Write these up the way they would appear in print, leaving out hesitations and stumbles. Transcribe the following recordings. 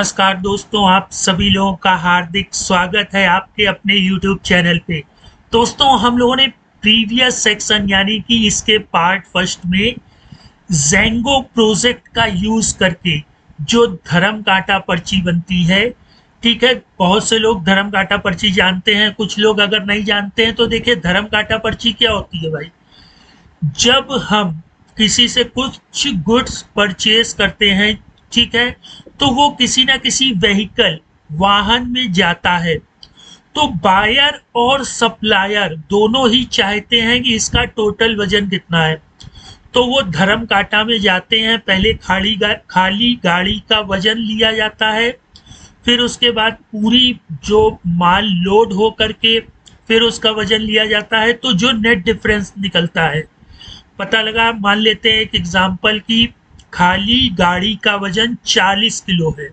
नमस्कार दोस्तों, आप सभी लोगों का हार्दिक स्वागत है आपके अपने YouTube चैनल पे। दोस्तों, हम लोगों ने प्रीवियस सेक्शन यानी कि इसके पार्ट फर्स्ट में ज़ेंगो प्रोजेक्ट का यूज करके जो धर्म कांटा पर्ची बनती है, ठीक है। बहुत से लोग धर्म कांटा पर्ची जानते हैं, कुछ लोग अगर नहीं जानते हैं तो देखिए धर्म कांटा पर्ची क्या होती है भाई। जब हम किसी से कुछ गुड्स परचेज करते हैं, ठीक है, तो वो किसी ना किसी व्हीकल वाहन में जाता है, तो बायर और सप्लायर दोनों ही चाहते हैं कि इसका टोटल वजन कितना है। तो वो धर्म कांटा में जाते हैं, पहले खाली गाड़ी का वजन लिया जाता है, फिर उसके बाद पूरी जो माल लोड हो करके फिर उसका वजन लिया जाता है। तो जो नेट डिफरेंस निकलता है, पता लगा, मान लेते हैं एक एग्जांपल की खाली गाड़ी का वजन 40 किलो है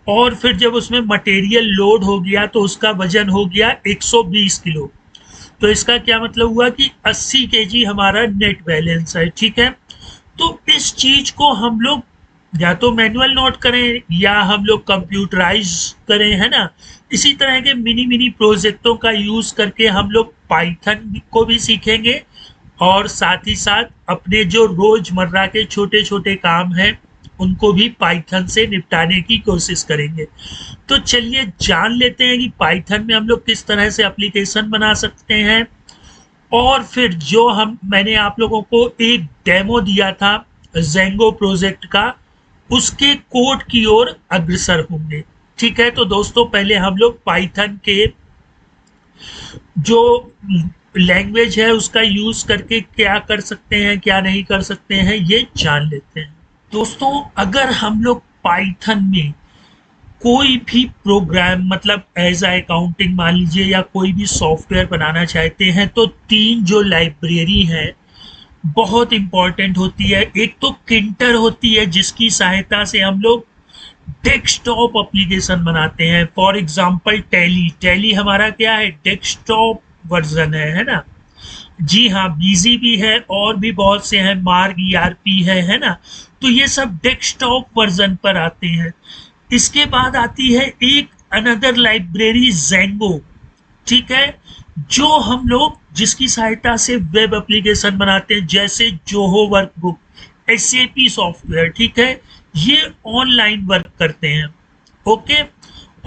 और फिर जब उसमें मटेरियल लोड हो गया तो उसका वजन हो गया 120 किलो। तो इसका क्या मतलब हुआ कि 80 केजी हमारा नेट बैलेंस है, ठीक है। तो इस चीज को हम लोग या तो मैनुअल नोट करें या हम लोग कंप्यूटराइज करें, है ना। इसी तरह के मिनी मिनी प्रोजेक्टों का यूज करके हम लोग पाइथन को भी सीखेंगे और साथ ही साथ अपने जो रोजमर्रा के छोटे छोटे काम हैं उनको भी पाइथन से निपटाने की कोशिश करेंगे। तो चलिए जान लेते हैं कि पाइथन में हम लोग किस तरह से एप्लीकेशन बना सकते हैं, और फिर जो मैंने आप लोगों को एक डेमो दिया था ज़ेंगो प्रोजेक्ट का, उसके कोड की ओर अग्रसर होंगे, ठीक है। तो दोस्तों, पहले हम लोग पाइथन के जो लैंग्वेज है उसका यूज करके क्या कर सकते हैं क्या नहीं कर सकते हैं ये जान लेते हैं। दोस्तों, अगर हम लोग पाइथन में कोई भी प्रोग्राम मतलब एज अकाउंटिंग मान लीजिए या कोई भी सॉफ्टवेयर बनाना चाहते हैं, तो तीन जो लाइब्रेरी है बहुत इंपॉर्टेंट होती है। एक तो किंटर होती है जिसकी सहायता से हम लोग डेस्कटॉप एप्लीकेशन बनाते हैं। फॉर एग्जांपल टैली हमारा क्या है, डेस्कटॉप वर्जन है ना। जी हाँ, बीजी भी है और भी बहुत से हैं, मार्ग ईआरपी है ना। तो ये सब डेस्कटॉप वर्जन पर आते हैं। इसके बाद आती है एक अनदर लाइब्रेरी ज़ेंगो, ठीक है, जो हम लोग जिसकी सहायता से वेब एप्लीकेशन बनाते हैं, जैसे जोहो वर्कबुक, एसएपी सॉफ्टवेयर, ठीक है, ये ऑनलाइन वर्क करते हैं। ओके।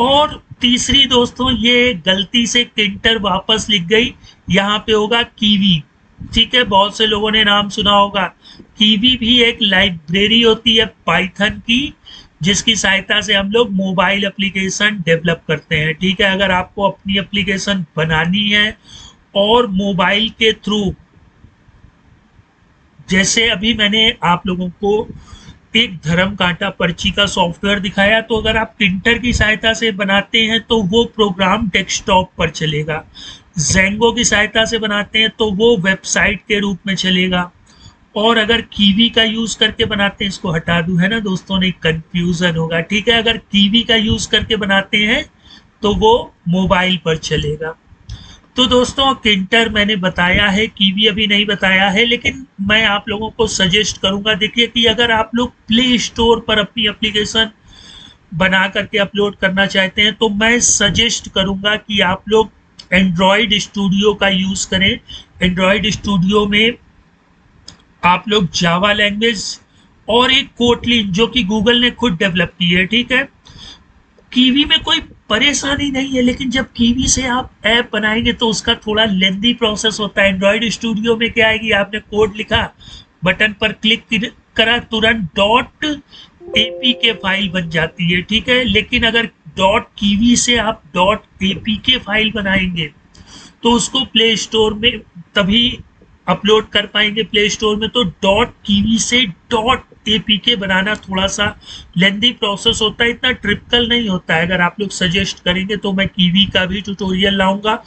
और तीसरी दोस्तों, ये गलती से किंटर वापस लिख गई, यहाँ पे होगा कीवी, ठीक है। बहुत से लोगों ने नाम सुना होगा। कीवी भी एक लाइब्रेरी होती है पाइथन की जिसकी सहायता से हम लोग मोबाइल एप्लीकेशन डेवलप करते हैं, ठीक है। अगर आपको अपनी एप्लीकेशन बनानी है और मोबाइल के थ्रू, जैसे अभी मैंने आप लोगों को एक धर्म कांटा पर्ची का सॉफ्टवेयर दिखाया, तो अगर आप प्रिंटर की सहायता से बनाते हैं तो वो प्रोग्राम डेस्कटॉप पर चलेगा। ज़ेंगो की सहायता से बनाते हैं तो वो वेबसाइट के रूप में चलेगा। और अगर कीवी का यूज करके बनाते हैं, इसको हटा दूं, है ना दोस्तों, नहीं कंफ्यूजन होगा, ठीक है। अगर कीवी का यूज करके बनाते हैं तो वो मोबाइल पर चलेगा। तो दोस्तों, किंटर मैंने बताया है, कीवी अभी नहीं बताया है, लेकिन मैं आप लोगों को सजेस्ट करूंगा, देखिए कि अगर आप लोग प्ले स्टोर पर अपनी एप्लीकेशन बना करके अपलोड करना चाहते हैं तो मैं सजेस्ट करूंगा कि आप लोग एंड्रॉयड स्टूडियो का यूज करें। एंड्रॉयड स्टूडियो में आप लोग जावा लैंग्वेज और एक कोटलिन जो कि गूगल ने खुद डेवलप की है, ठीक है। कीवी में कोई परेशानी नहीं है, लेकिन जब कीवी से आप ऐप बनाएंगे तो उसका थोड़ा लेंदी प्रोसेस होता है। एंड्रॉयड स्टूडियो में क्या है कि आपने कोड लिखा, बटन पर क्लिक करा, तुरंत डॉट एपीके फाइल बन जाती है, ठीक है। लेकिन अगर डॉट कीवी से आप डॉट एपीके फाइल बनाएंगे तो उसको प्ले स्टोर में तभी अपलोड कर पाएंगे प्ले स्टोर में। तो डॉट कीवी से डॉट एपीके बनाना थोड़ा सा लेंदी प्रोसेस होता है, इतना ट्रिपिकल नहीं होता है। अगर आप लोग सजेस्ट करेंगे तो मैं कीवी का भी ट्यूटोरियल लाऊंगा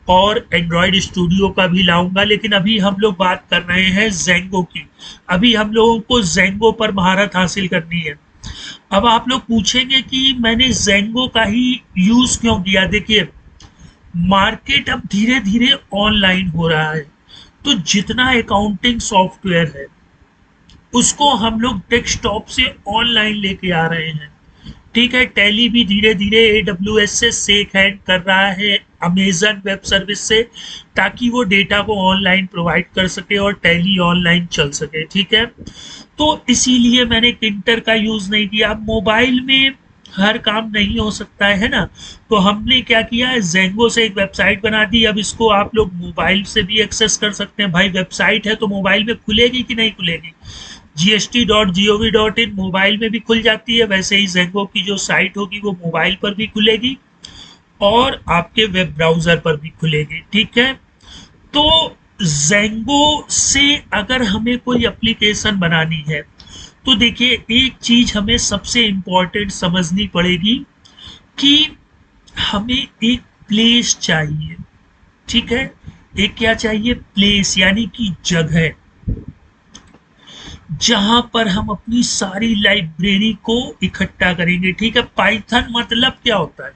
और एंड्रॉयड स्टूडियो का भी लाऊंगा, लेकिन अभी हम लोग बात कर रहे हैं ज़ेंगो की। अभी हम लोगों को ज़ेंगो पर महारत हासिल करनी है। अब आप लोग पूछेंगे कि मैंने ज़ेंगो का ही यूज क्यों किया। देखिए, मार्केट अब धीरे धीरे ऑनलाइन हो रहा है, तो जितना अकाउंटिंग सॉफ्टवेयर है उसको हम लोग डेस्कटॉप से ऑनलाइन लेके आ रहे हैं। ठीक है। टैली भी धीरे धीरे AWS से शेक हैंड कर रहा है अमेजन वेब सर्विस से, ताकि वो डेटा को ऑनलाइन प्रोवाइड कर सके और टैली ऑनलाइन चल सके। ठीक है, तो इसीलिए मैंने किंटर का यूज नहीं किया। अब मोबाइल में हर काम नहीं हो सकता है ना, तो हमने क्या किया है, जेंगो से एक वेबसाइट बना दी। अब इसको आप लोग मोबाइल से भी एक्सेस कर सकते हैं। भाई वेबसाइट है तो मोबाइल में खुलेगी कि नहीं खुलेगी, gst.gov.in मोबाइल में भी खुल जाती है, वैसे ही जेंगो की जो साइट होगी वो मोबाइल पर भी खुलेगी और आपके वेब ब्राउजर पर भी खुलेगी। ठीक है, तो जेंगो से अगर हमें कोई एप्लीकेशन बनानी है तो देखिए, एक चीज हमें सबसे इंपॉर्टेंट समझनी पड़ेगी कि हमें एक प्लेस चाहिए। ठीक है, एक क्या चाहिए, प्लेस यानी कि जगह, जहां पर हम अपनी सारी लाइब्रेरी को इकट्ठा करेंगे। ठीक है, पाइथन मतलब क्या होता है,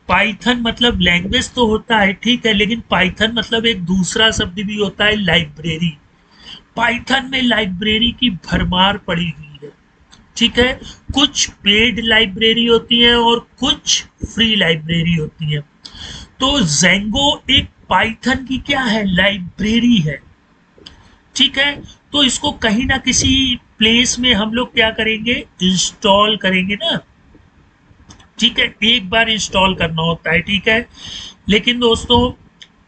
पाइथन मतलब लैंग्वेज तो होता है, ठीक है, लेकिन पाइथन मतलब एक दूसरा शब्द भी होता है, लाइब्रेरी। पाइथन में लाइब्रेरी की भरमार पड़ी हुई है। ठीक है, कुछ पेड लाइब्रेरी होती हैं और कुछ फ्री लाइब्रेरी होती हैं। तो जेंगो एक पाइथन की क्या है, लाइब्रेरी है। ठीक है, तो इसको कहीं ना किसी प्लेस में हम लोग क्या करेंगे, इंस्टॉल करेंगे ना। ठीक है, एक बार इंस्टॉल करना होता है। ठीक है, लेकिन दोस्तों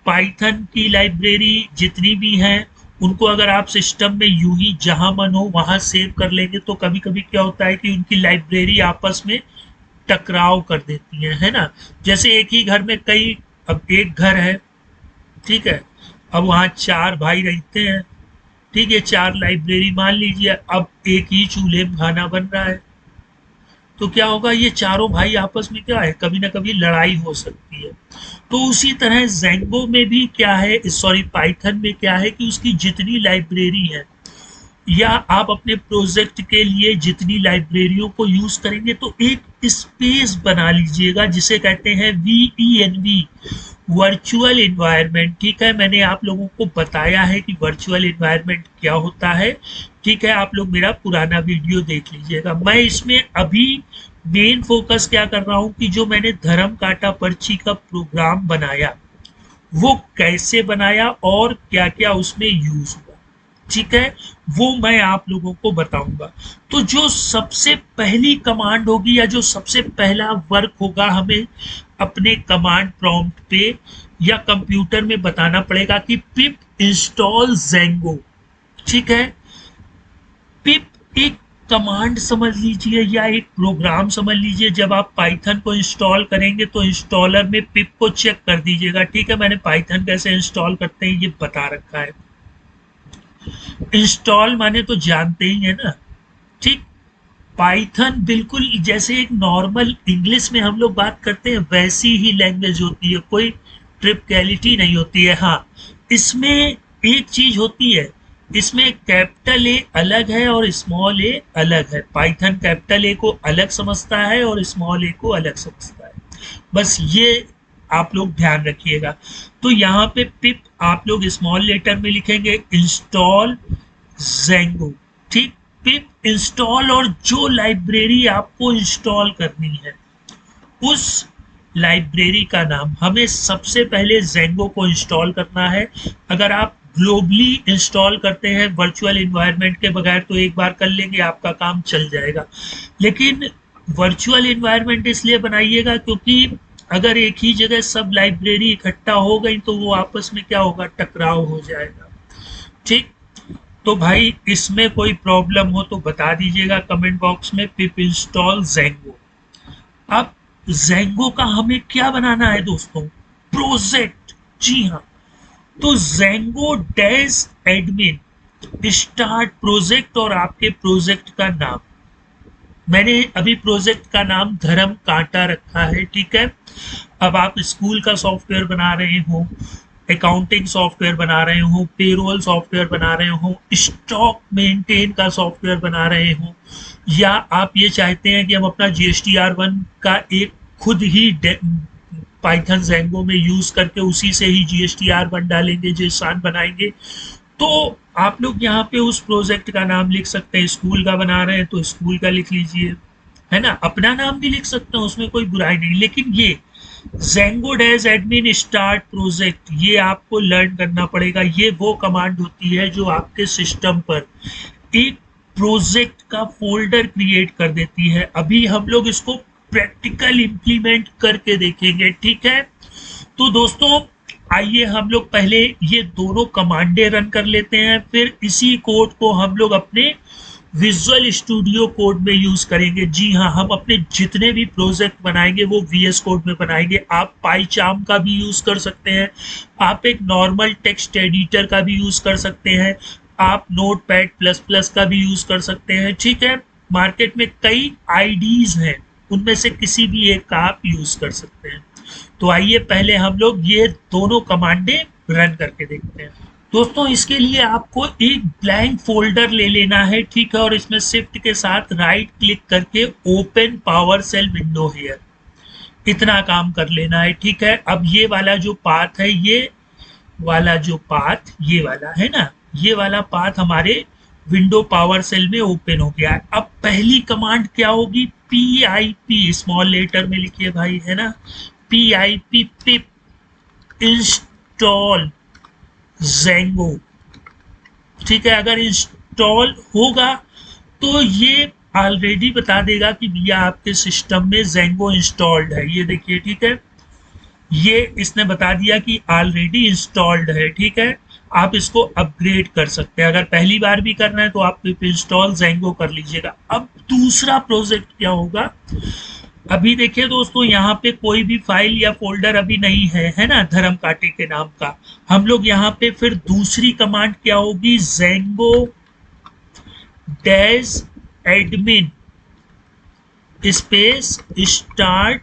पाइथन की लाइब्रेरी जितनी भी हैं उनको अगर आप सिस्टम में यूं ही जहां मन हो वहां सेव कर लेंगे तो कभी कभी क्या होता है कि उनकी लाइब्रेरी आपस में टकराव कर देती है ना। जैसे एक ही घर में कई, अब एक घर है, ठीक है, अब वहाँ चार भाई रहते हैं। ठीक है, चार लाइब्रेरी मान लीजिए, अब एक ही चूल्हे में खाना बन रहा है, तो क्या होगा, ये चारों भाई आपस में क्या है, कभी ना कभी लड़ाई हो सकती है। तो उसी तरह जेंगो में भी क्या है, सॉरी पाइथन में क्या है कि उसकी जितनी लाइब्रेरी है या आप अपने प्रोजेक्ट के लिए जितनी लाइब्रेरियों को यूज करेंगे तो एक स्पेस बना लीजिएगा जिसे कहते हैं VENV, वर्चुअल इन्वायरमेंट। ठीक है, मैंने आप लोगों को बताया है कि वर्चुअल इन्वायरमेंट क्या होता है। ठीक है, आप लोग मेरा पुराना वीडियो देख लीजिएगा। मैं इसमें अभी मेन फोकस क्या कर रहा हूं कि जो मैंने धर्म काटा पर्ची का प्रोग्राम बनाया वो कैसे बनाया और क्या क्या उसमें यूज हुआ। ठीक है, वो मैं आप लोगों को बताऊंगा। तो जो सबसे पहली कमांड होगी या जो सबसे पहला वर्क होगा, हमें अपने कमांड प्रॉम्प्ट पे या कंप्यूटर में बताना पड़ेगा कि पिप इंस्टॉल जेंगो। ठीक है, पिप एक कमांड समझ लीजिए या एक प्रोग्राम समझ लीजिए। जब आप पाइथन को इंस्टॉल करेंगे तो इंस्टॉलर में पिप को चेक कर दीजिएगा। ठीक है, मैंने पाइथन कैसे इंस्टॉल करते हैं ये बता रखा है। इंस्टॉल माने तो जानते ही है ना। ठीक, पाइथन बिल्कुल जैसे एक नॉर्मल इंग्लिश में हम लोग बात करते हैं वैसी ही लैंग्वेज होती है, कोई ट्रिपकैलिटी नहीं होती है। हाँ, इसमें एक चीज होती है, इसमें कैपिटल ए अलग है और स्मॉल ए अलग है। पाइथन कैपिटल ए को अलग समझता है और स्मॉल ए को अलग समझता है, बस ये आप लोग ध्यान रखिएगा। तो यहाँ पे पिप आप लोग स्मॉल लेटर में लिखेंगे, इंस्टॉल जेंगो। ठीक, पिप इंस्टॉल, और जो लाइब्रेरी आपको इंस्टॉल करनी है उस लाइब्रेरी का नाम, हमें सबसे पहले जेंगो को इंस्टॉल करना है। अगर आप ग्लोबली इंस्टॉल करते हैं वर्चुअल इन्वायरमेंट के बगैर तो एक बार कर लेंगे, आपका काम चल जाएगा। लेकिन वर्चुअल इन्वायरमेंट इसलिए बनाइएगा क्योंकि अगर एक ही जगह सब लाइब्रेरी इकट्ठा हो गई तो वो आपस में क्या होगा, टकराव हो जाएगा। ठीक, तो भाई इसमें कोई प्रॉब्लम हो तो बता दीजिएगा कमेंट बॉक्स में, पिप इंस्टॉल जेंगो। अब जेंगो का हमें क्या बनाना है दोस्तों, प्रोजेक्ट। जी हाँ, तो Django dash admin start project और आपके प्रोजेक्ट का नाम। मैंने अभी प्रोजेक्ट का नाम धर्म कांटा रखा है। ठीक है, अब आप स्कूल का सॉफ्टवेयर बना रहे हो, अकाउंटिंग सॉफ्टवेयर बना रहे हो, पेरोल सॉफ्टवेयर बना रहे हो, स्टॉक मेंटेन का सॉफ्टवेयर बना रहे हो, या आप ये चाहते हैं कि हम अपना GSTR1 का एक खुद ही पाइथन जेंगो में यूज करके उसी से ही GSTR1 डालेंगे, जेसन बनाएंगे, तो आप लोग यहाँ पे उस प्रोजेक्ट का नाम लिख सकते हैं। स्कूल का बना रहे हैं तो स्कूल का लिख लीजिए, है ना, अपना नाम भी लिख सकते हैं, उसमें कोई बुराई नहीं। लेकिन ये ज़ेंगो डैश एडमिन स्टार्ट प्रोजेक्ट, ये आपको लर्न करना पड़ेगा। ये वो कमांड होती है जो आपके सिस्टम पर एक प्रोजेक्ट का फोल्डर क्रिएट कर देती है। अभी हम लोग इसको प्रैक्टिकल इम्प्लीमेंट करके देखेंगे, ठीक है। तो दोस्तों आइए हम लोग पहले ये दोनों कमांडे रन कर लेते हैं, फिर इसी कोड को हम लोग अपने विजुअल स्टूडियो कोड में यूज करेंगे। जी हाँ, हम अपने जितने भी प्रोजेक्ट बनाएंगे वो वीएस कोड में बनाएंगे। आप पाईचार्म का भी यूज कर सकते हैं, आप एक नॉर्मल टेक्स्ट एडिटर का भी यूज कर सकते हैं, आप नोटपैड प्लस प्लस का भी यूज कर सकते हैं, ठीक है। मार्केट में कई आईडीज हैं, उनमें से किसी भी एक का आप यूज कर सकते हैं। तो आइए पहले हम लोग ये दोनों कमांडे रन करके देखते हैं। दोस्तों इसके लिए आपको एक ब्लैंक फोल्डर ले लेना है, ठीक है, और इसमें शिफ्ट के साथ राइट क्लिक करके open power shell window here, इतना काम कर लेना है, ठीक है। अब ये वाला जो पाथ है, ये वाला जो पाथ ये वाला है ना, ये वाला पाथ हमारे विंडो पावर सेल में ओपन हो गया है। अब पहली कमांड क्या होगी, P I P, small letter में लिखिए भाई, है ना, P I P pip install Django, ठीक है। अगर इंस्टॉल होगा तो ये ऑलरेडी बता देगा कि भैया आपके सिस्टम में ज़ेंगो इंस्टॉल्ड है। ये देखिए, ठीक है, ये इसने बता दिया कि ऑलरेडी इंस्टॉल्ड है, ठीक है। आप इसको अपग्रेड कर सकते हैं, अगर पहली बार भी करना है तो आप इंस्टॉल ज़ेंगो कर लीजिएगा। अब दूसरा प्रोजेक्ट क्या होगा, अभी देखिए दोस्तों यहाँ पे कोई भी फाइल या फोल्डर अभी नहीं है, है ना, धर्म काटे के नाम का। हम लोग यहाँ पे फिर दूसरी कमांड क्या होगी, Django dash admin space start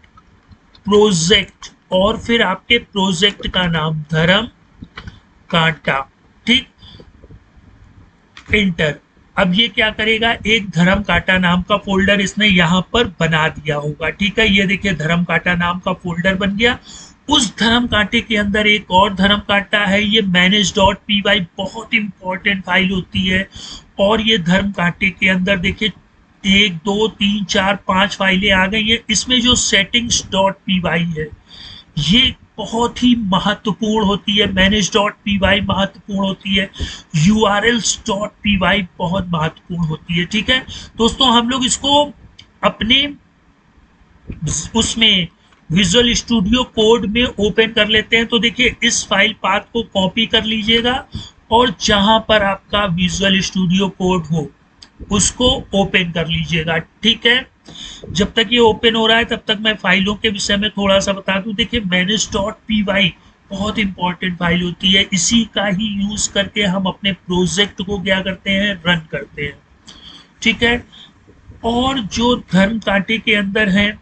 project, और फिर आपके प्रोजेक्ट का नाम धर्म कांटा, ठीक, इंटर। अब ये क्या करेगा, एक धर्म कांटा नाम का फोल्डर इसने यहाँ पर बना दिया होगा, ठीक है। ये देखिए धर्म कांटा नाम का फोल्डर बन गया। उस धर्म कांटे के अंदर एक और धर्म कांटा है, ये मैनेज डॉट पी वाई, बहुत इंपॉर्टेंट फाइल होती है। और ये धर्म कांटे के अंदर देखिए 1 2 3 4 5 फाइलें आ गई हैं। इसमें जो सेटिंग्स डॉट पी वाई है ये बहुत ही महत्वपूर्ण होती है, मैनेज डॉट पी वाई महत्वपूर्ण होती है, यूआरएल्स डॉट पी वाई बहुत महत्वपूर्ण होती है, ठीक है। दोस्तों हम लोग इसको अपने उसमें विजुअल स्टूडियो कोड में ओपन कर लेते हैं। तो देखिए इस फाइल पाथ को कॉपी कर लीजिएगा और जहां पर आपका विजुअल स्टूडियो कोड हो उसको ओपन कर लीजिएगा, ठीक है। जब तक ये ओपन हो रहा है तब तक मैं फाइलों के विषय में थोड़ा सा बता दूं। देखिए मैनेज डॉट पी वाई बहुत इंपॉर्टेंट फाइल होती है, इसी का ही यूज करके हम अपने प्रोजेक्ट को क्या करते हैं, रन करते हैं, ठीक है। और जो धर्म कांटे के अंदर है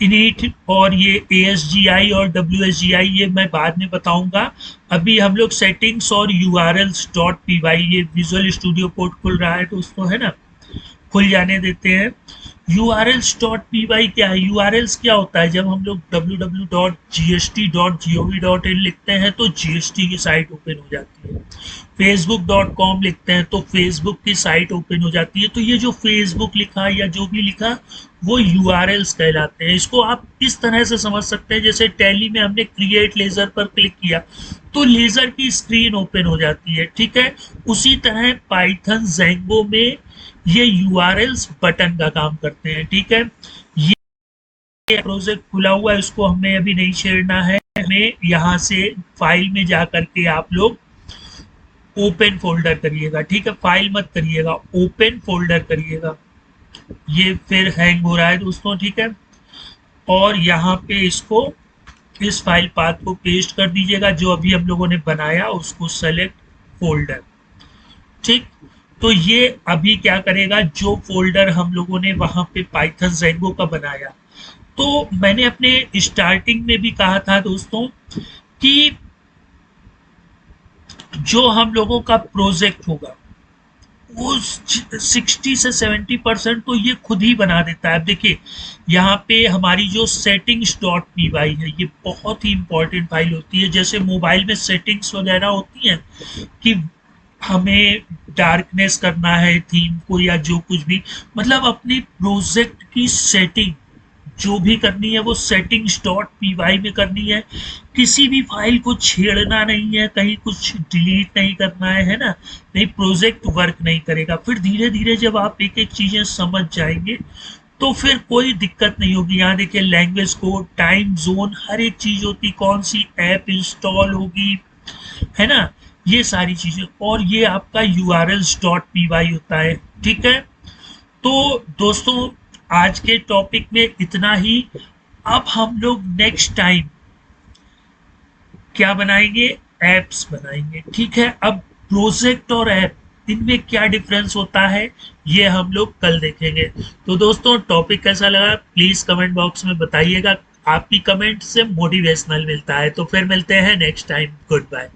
इनिट और ये ASGI और WSGI, ये मैं बाद में बताऊंगा। अभी हम लोग सेटिंग्स और URLs डॉट पी वाई, ये विजुअल स्टूडियो कोड खुल रहा है दोस्तों, है ना, खुल जाने देते हैं। URLs डॉट पी वाई क्या है, URLs क्या होता है, जब हम लोग www.gst.gov.in लिखते हैं तो GST की साइट ओपन हो जाती है, facebook.com लिखते हैं तो फेसबुक की साइट ओपन हो जाती है। तो ये जो फेसबुक लिखा या जो भी लिखा वो URLs कहलाते हैं। इसको आप इस तरह से समझ सकते हैं, जैसे टैली में हमने क्रिएट लेजर पर क्लिक किया तो लेजर की स्क्रीन ओपन हो जाती है, ठीक है। उसी तरह पाइथन ज़ेंगो में ये URLs बटन का काम करते हैं, ठीक है। ये प्रोजेक्ट खुला हुआ है, इसको हमें अभी नहीं छेड़ना है, हमें यहाँ से फाइल में जा करके आप लोग ओपन फोल्डर करिएगा, ठीक है, फाइल मत करिएगा, ओपन फोल्डर करिएगा। ये फिर हैंग हो रहा है दोस्तों, ठीक है। और यहाँ पे इसको इस फाइल पाथ को पेस्ट कर दीजिएगा, जो अभी हम लोगों ने बनाया उसको सेलेक्ट फोल्डर, ठीक। तो ये अभी क्या करेगा, जो फोल्डर हम लोगों ने वहां पे पाइथन ज़ेंगो का बनाया, तो मैंने अपने स्टार्टिंग में भी कहा था दोस्तों कि जो हम लोगों का प्रोजेक्ट होगा वो 60 से 70% तो ये खुद ही बना देता है। अब देखिए यहाँ पे हमारी जो सेटिंग्स डॉट पी वाई है ये बहुत ही इंपॉर्टेंट फाइल होती है। जैसे मोबाइल में सेटिंग्स वगैरह होती हैं कि हमें डार्कनेस करना है थीम को या जो कुछ भी, मतलब अपनी प्रोजेक्ट की सेटिंग जो भी करनी है वो सेटिंग्स डॉट पी वाई में करनी है। किसी भी फाइल को छेड़ना नहीं है, कहीं कुछ डिलीट नहीं करना है ना, नहीं प्रोजेक्ट वर्क नहीं करेगा। फिर धीरे धीरे जब आप एक एक चीजें समझ जाएंगे तो फिर कोई दिक्कत नहीं होगी। यहाँ देखिए लैंग्वेज कोड, टाइम जोन, हर एक चीज होती, कौन सी ऐप इंस्टॉल होगी, है ना, ये सारी चीजें। और ये आपका urls डॉट पी वाई होता है, ठीक है। तो दोस्तों आज के टॉपिक में इतना ही। अब हम लोग नेक्स्ट टाइम क्या बनाएंगे, एप्स बनाएंगे, ठीक है। अब प्रोजेक्ट और ऐप, इनमें क्या डिफरेंस होता है ये हम लोग कल देखेंगे। तो दोस्तों टॉपिक कैसा लगा प्लीज कमेंट बॉक्स में बताइएगा, आपकी कमेंट से मोटिवेशनल मिलता है। तो फिर मिलते हैं नेक्स्ट टाइम, गुड बाय।